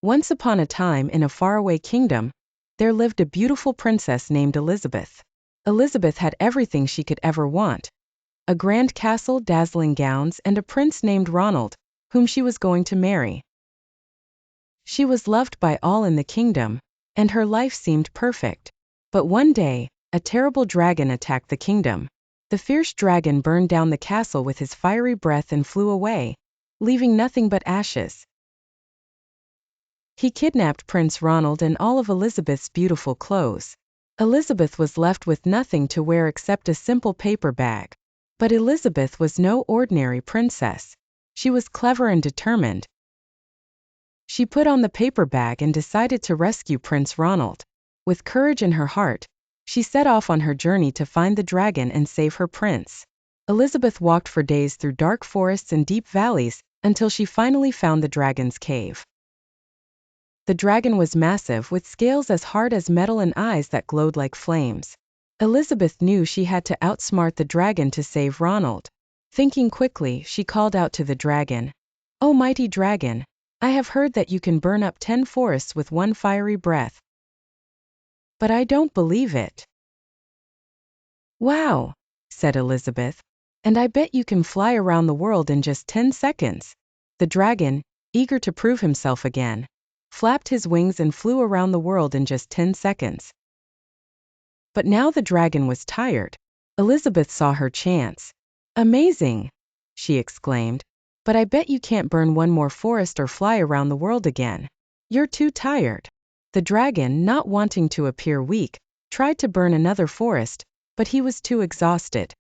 Once upon a time in a faraway kingdom, there lived a beautiful princess named Elizabeth. Elizabeth had everything she could ever want: a grand castle, dazzling gowns, and a prince named Ronald, whom she was going to marry. She was loved by all in the kingdom, and her life seemed perfect. But one day, a terrible dragon attacked the kingdom. The fierce dragon burned down the castle with his fiery breath and flew away, leaving nothing but ashes. He kidnapped Prince Ronald and all of Elizabeth's beautiful clothes. Elizabeth was left with nothing to wear except a simple paper bag. But Elizabeth was no ordinary princess. She was clever and determined. She put on the paper bag and decided to rescue Prince Ronald. With courage in her heart, she set off on her journey to find the dragon and save her prince. Elizabeth walked for days through dark forests and deep valleys, until she finally found the dragon's cave. The dragon was massive, with scales as hard as metal and eyes that glowed like flames. Elizabeth knew she had to outsmart the dragon to save Ronald. Thinking quickly, she called out to the dragon, "Oh mighty dragon, I have heard that you can burn up 10 forests with one fiery breath. But I don't believe it." "Wow," said Elizabeth, "and I bet you can fly around the world in just 10 seconds. The dragon, eager to prove himself again, flapped his wings and flew around the world in just 10 seconds. But now the dragon was tired. Elizabeth saw her chance. "Amazing," she exclaimed, "but I bet you can't burn one more forest or fly around the world again. You're too tired." The dragon, not wanting to appear weak, tried to burn another forest, but he was too exhausted.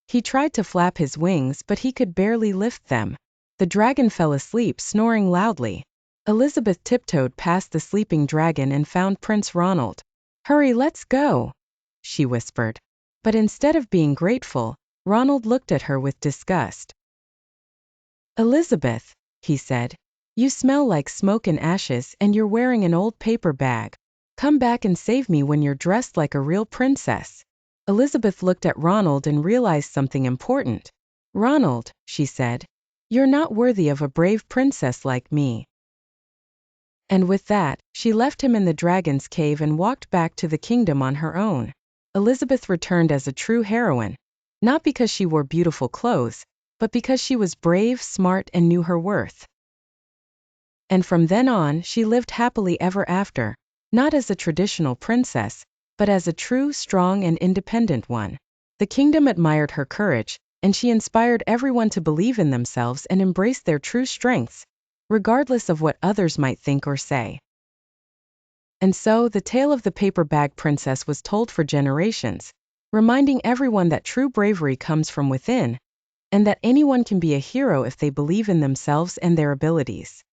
He tried to flap his wings, but he could barely lift them. The dragon fell asleep, snoring loudly. Elizabeth tiptoed past the sleeping dragon and found Prince Ronald. "Hurry, let's go," she whispered. But instead of being grateful, Ronald looked at her with disgust. "Elizabeth," he said, "you smell like smoke and ashes, and you're wearing an old paper bag. Come back and save me when you're dressed like a real princess." Elizabeth looked at Ronald and realized something important. "Ronald," she said, "you're not worthy of a brave princess like me." And with that, she left him in the dragon's cave and walked back to the kingdom on her own. Elizabeth returned as a true heroine, not because she wore beautiful clothes, but because she was brave, smart, and knew her worth. And from then on, she lived happily ever after, not as a traditional princess, but as a true, strong, and independent one. The kingdom admired her courage, and she inspired everyone to believe in themselves and embrace their true strengths, regardless of what others might think or say. And so, the tale of the paper bag princess was told for generations, reminding everyone that true bravery comes from within, and that anyone can be a hero if they believe in themselves and their abilities.